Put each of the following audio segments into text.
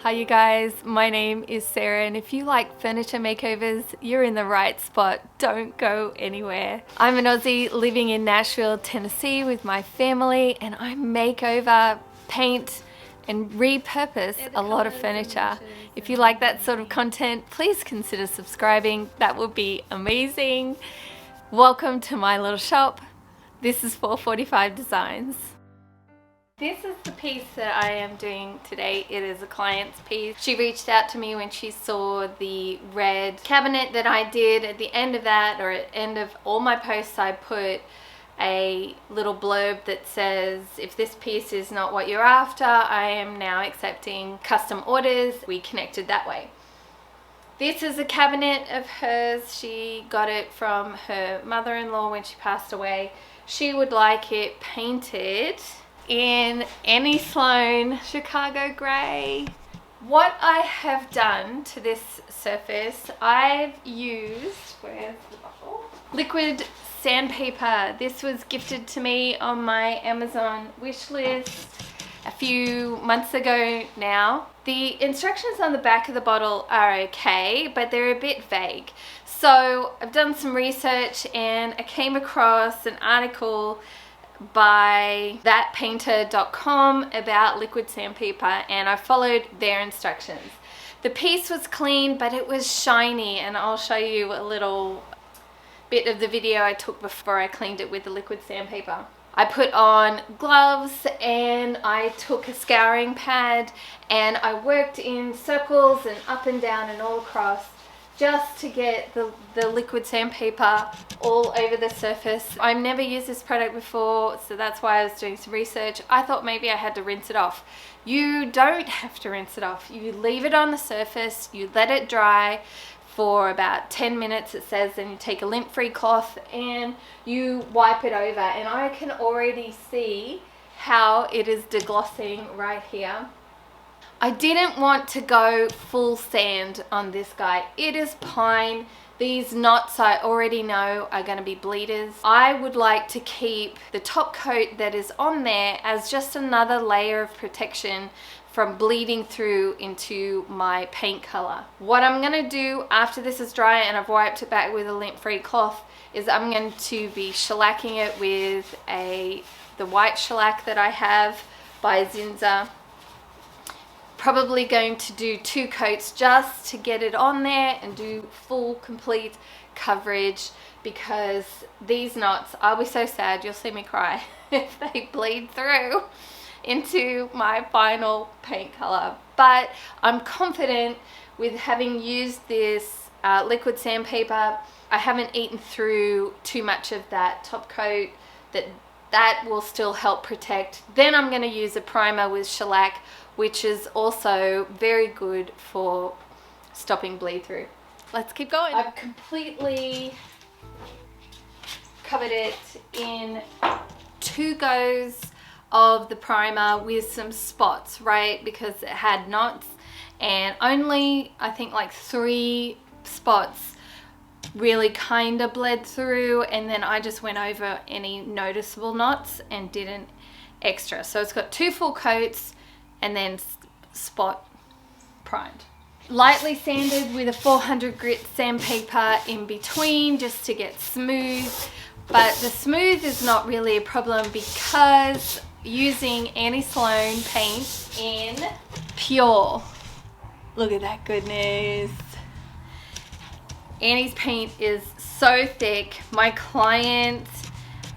Hi you guys, my name is Sarah, and if you like furniture makeovers, you're in the right spot. Don't go anywhere. I'm an Aussie living in Nashville, Tennessee with my family, and I make over, paint and repurpose a lot of furniture. If you like that sort of content, please consider subscribing. That would be amazing. Welcome to my little shop. This is 445 Designs. This is the piece that I am doing today. It is a client's piece. She reached out to me when she saw the red cabinet that I did. At the end of that, or at the end of all my posts, I put a little blurb that says, if this piece is not what you're after, I am now accepting custom orders. We connected that way. This is a cabinet of hers. She got it from her mother-in-law when she passed away. She would like it painted in Annie Sloan Chicago Grey. What I have done to this surface, I've used, where's the bottle? Liquid sandpaper. This was gifted to me on my Amazon wish list a few months ago now. The instructions on the back of the bottle are okay, but they're a bit vague. So I've done some research and I came across an article by thatpainter.com about liquid sandpaper, and I followed their instructions. The piece was clean, but it was shiny, and I'll show you a little bit of the video I took before I cleaned it with the liquid sandpaper. I put on gloves and I took a scouring pad and I worked in circles and up and down and all across, just to get the liquid sandpaper all over the surface. I've never used this product before, so that's why I was doing some research. I thought maybe I had to rinse it off. You don't have to rinse it off. You leave it on the surface, you let it dry for about 10 minutes, it says, then you take a lint-free cloth and you wipe it over. And I can already see how it is deglossing right here. I didn't want to go full sand on this guy. It is pine. These knots I already know are going to be bleeders. I would like to keep the top coat that is on there as just another layer of protection from bleeding through into my paint color. What I'm going to do after this is dry and I've wiped it back with a lint-free cloth is I'm going to be shellacking it with the white shellac that I have by Zinza. Probably going to do 2 coats just to get it on there and do full complete coverage, because these knots, I'll be so sad, you'll see me cry if they bleed through into my final paint color. But I'm confident with having used this liquid sandpaper, I haven't eaten through too much of that top coat, that will still help protect. Then I'm going to use a primer with shellac, which is also very good for stopping bleed through. Let's keep going. I've completely covered it in 2 goes of the primer with some spots, right? Because it had knots, and only I think like 3 spots really kind of bled through, and then I just went over any noticeable knots and did an extra. So it's got 2 full coats and then spot primed. Lightly sanded with a 400 grit sandpaper in between just to get smooth, but the smooth is not really a problem because using Annie Sloan paint in Pure. Look at that goodness. Annie's paint is so thick. My client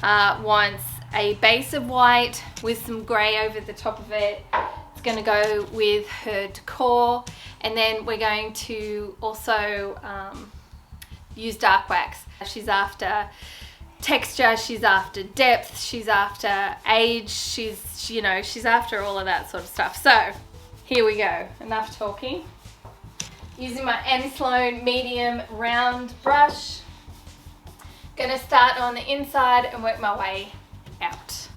wants a base of white with some grey over the top of it. It's going to go with her decor, and then we're going to also use dark wax. She's after texture, she's after depth, she's after age, she's after all of that sort of stuff. So here we go, enough talking. Using my Annie Sloan medium round brush, gonna start on the inside and work my way out.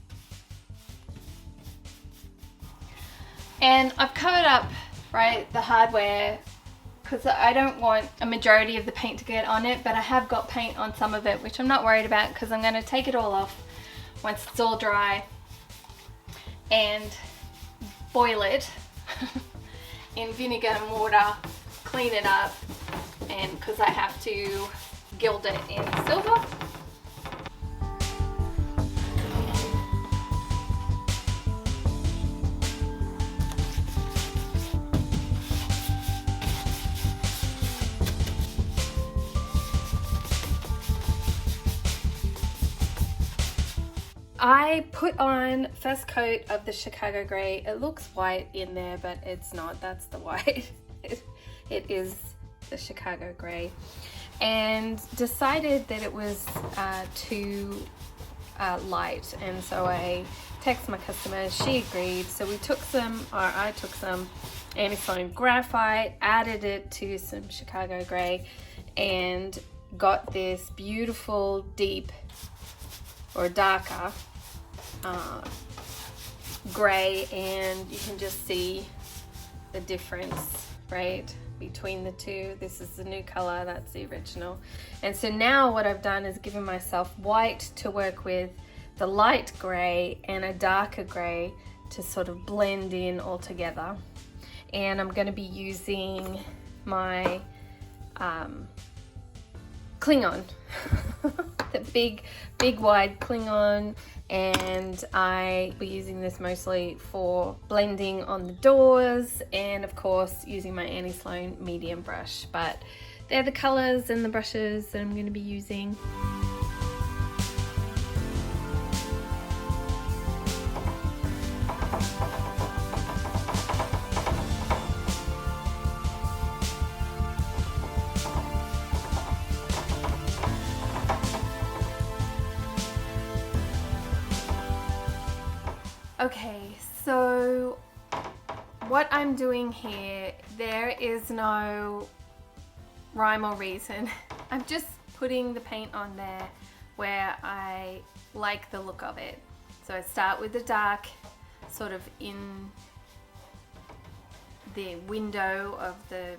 And I've covered up, right, the hardware because I don't want a majority of the paint to get on it, but I have got paint on some of it, which I'm not worried about because I'm going to take it all off once it's all dry and boil it in vinegar and water, clean it up, and because I have to gild it in silver. I put on first coat of the Chicago Grey. It looks white in there, but it's not. That's the white. It is the Chicago Grey. And decided that it was too light. And so I texted my customer, she agreed. So we took some, or I took some Annie Sloan Graphite, added it to some Chicago Grey, and got this beautiful deep or darker gray, and you can just see the difference, right, between the two. This is the new color, that's the original. And so now what I've done is given myself white to work with, the light gray, and a darker gray to sort of blend in all together. And I'm going to be using my Klingon, the big wide Klingon, and I will be using this mostly for blending on the doors, and of course using my Annie Sloan medium brush. But they're the colors and the brushes that I'm going to be using. Okay, so what I'm doing here, there is no rhyme or reason. I'm just putting the paint on there where I like the look of it. So I start with the dark, sort of in the window of the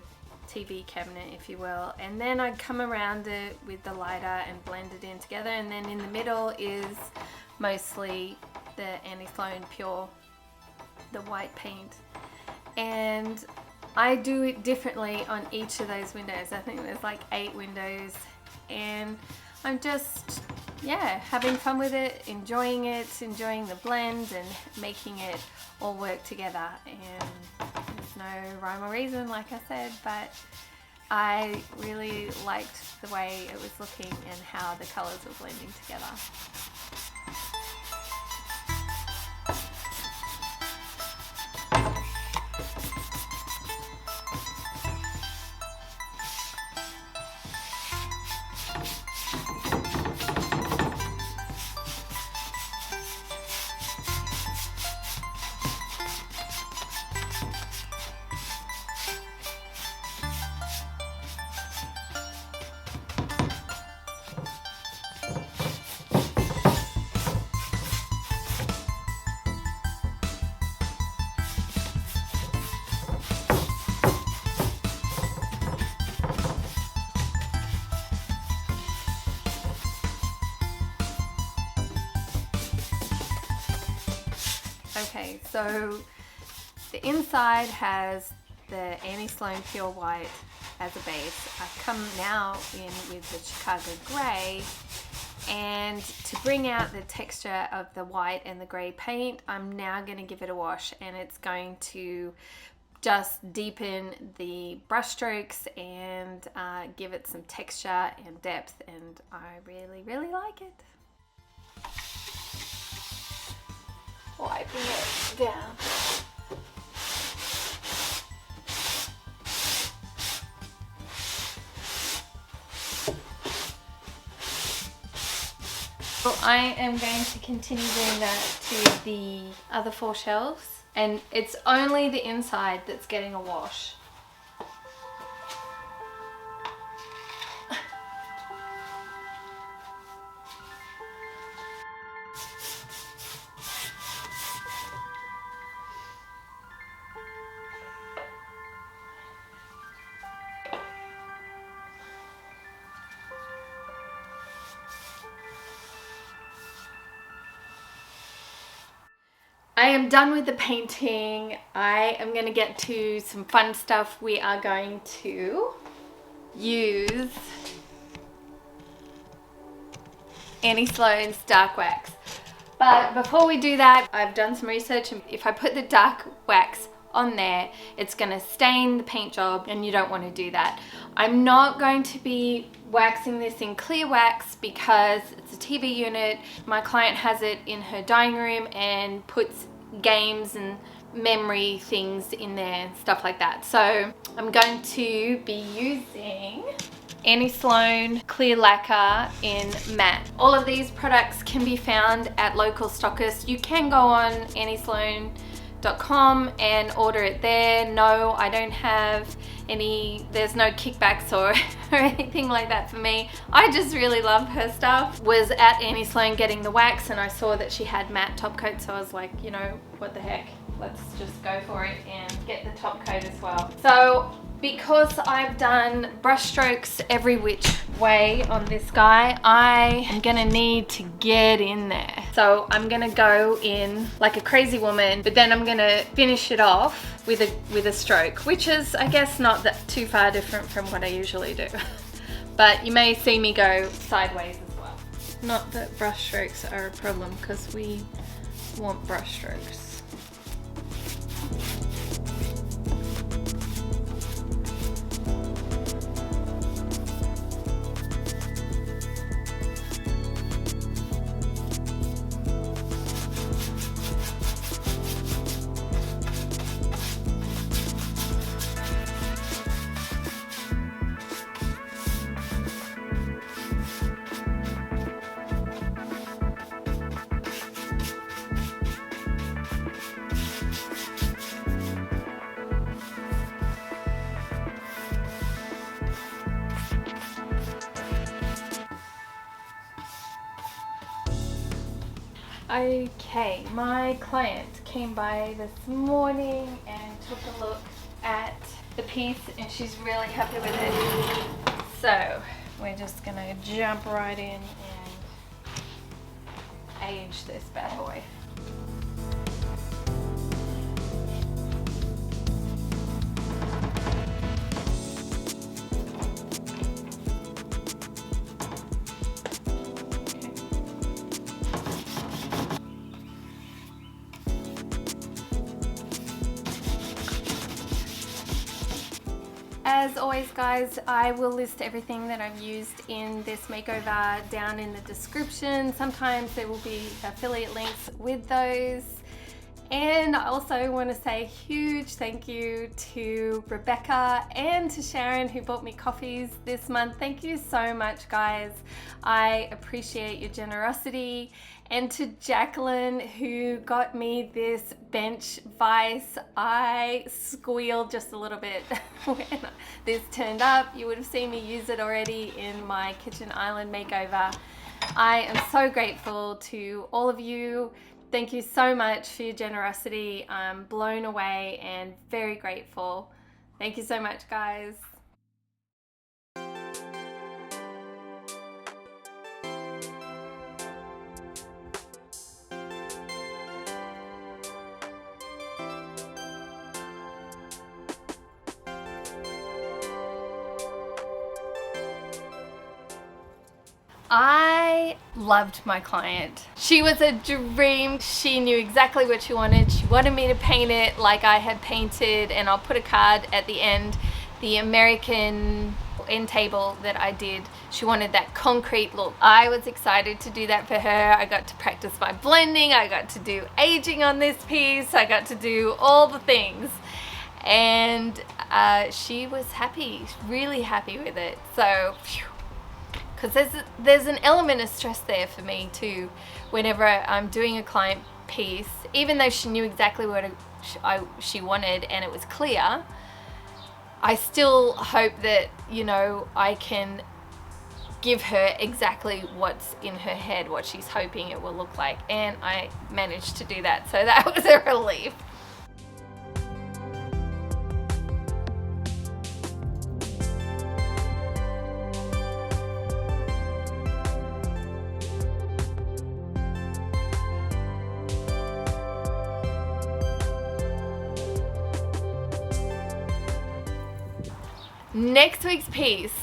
TV cabinet, if you will, and then I come around it with the lighter and blend it in together, and then in the middle is mostly the Annie Sloan Pure, the white paint. And I do it differently on each of those windows. I think there's like 8 windows, and I'm just, yeah, having fun with it, enjoying the blend and making it all work together. And there's no rhyme or reason, like I said, but I really liked the way it was looking and how the colors were blending together. Okay, so the inside has the Annie Sloan Pure White as a base. I've come now in with the Chicago Grey, and to bring out the texture of the white and the grey paint, I'm now going to give it a wash, and it's going to just deepen the brush strokes and give it some texture and depth, and I really like it. Wiping it down. Well, I am going to continue doing that to the other 4 shelves, and it's only the inside that's getting a wash. I am done with the painting. I am going to get to some fun stuff. We are going to use Annie Sloan's dark wax. But before we do that, I've done some research, and if I put the dark wax on there, it's going to stain the paint job, and you don't want to do that. I'm not going to be waxing this in clear wax because it's a TV unit. My client has it in her dining room and puts games and memory things in there, stuff like that. So I'm going to be using Annie Sloan Clear Lacquer in matte. All of these products can be found at local stockists. You can go on anniesloan.com and order it there. No, I don't have any, there's no kickbacks or anything like that for me. I just really love her stuff. Was at Annie Sloan getting the wax, and I saw that she had matte top coat, so I was like, you know, what the heck, let's just go for it and get the top coat as well. So because I've done brush strokes every which way on this guy, I am gonna need to get in there. So I'm gonna go in like a crazy woman, but then I'm gonna finish it off with a stroke, which is, I guess, not that too far different from what I usually do. But you may see me go sideways as well. Not that brush strokes are a problem, because we want brush strokes. Okay, my client came by this morning and took a look at the piece, and she's really happy with it. So we're just gonna jump right in and age this bad boy. As always, guys, I will list everything that I've used in this makeover down in the description. Sometimes there will be affiliate links with those. And I also want to say a huge thank you to Rebecca and to Sharon, who bought me coffees this month. Thank you so much, guys. I appreciate your generosity. And to Jacqueline, who got me this bench vise. I squealed just a little bit when this turned up. You would have seen me use it already in my kitchen island makeover. I am so grateful to all of you. Thank you so much for your generosity. I'm blown away and very grateful. Thank you so much, guys. I loved my client. She was a dream. She knew exactly what she wanted. She wanted me to paint it like I had painted, and I'll put a card at the end. The American end table that I did, she wanted that concrete look. I was excited to do that for her. I got to practice my blending. I got to do aging on this piece. I got to do all the things. And she was happy, really happy with it. So, phew. Because there's an element of stress there for me too whenever I'm doing a client piece. Even though she knew exactly what she wanted and it was clear, I still hope that, you know, I can give her exactly what's in her head, what she's hoping it will look like, and I managed to do that, so that was a relief. Next week's piece,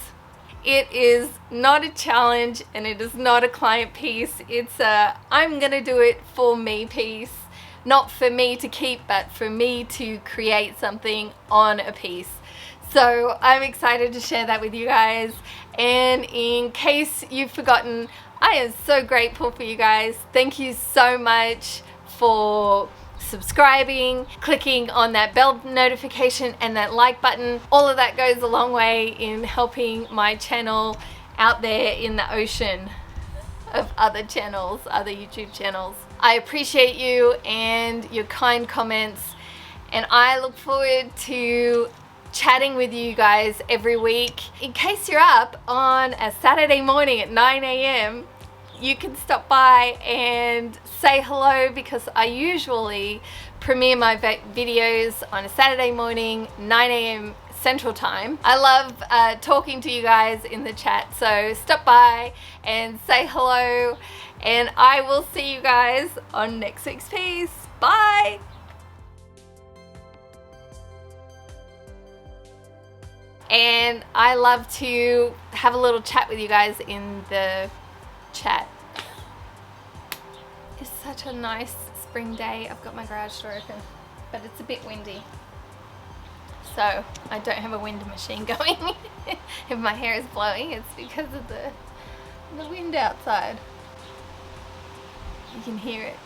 it is not a challenge and it is not a client piece. It's a I'm gonna do it for me piece. Not for me to keep, but for me to create something on a piece. So I'm excited to share that with you guys. And in case you've forgotten, I am so grateful for you guys. Thank you so much for subscribing, clicking on that bell notification and that like button. All of that goes a long way in helping my channel out there in the ocean of other channels, other YouTube channels. I appreciate you and your kind comments, and I look forward to chatting with you guys every week. In case you're up on a Saturday morning at 9 a.m, you can stop by and say hello, because I usually premiere my videos on a Saturday morning, 9 a.m. Central Time. I love talking to you guys in the chat, so stop by and say hello, and I will see you guys on next week's piece. Bye! And I love to have a little chat with you guys in the chat. It's such a nice spring day. I've got my garage door open, but it's a bit windy. So I don't have a wind machine going. If my hair is blowing, it's because of the wind outside. You can hear it.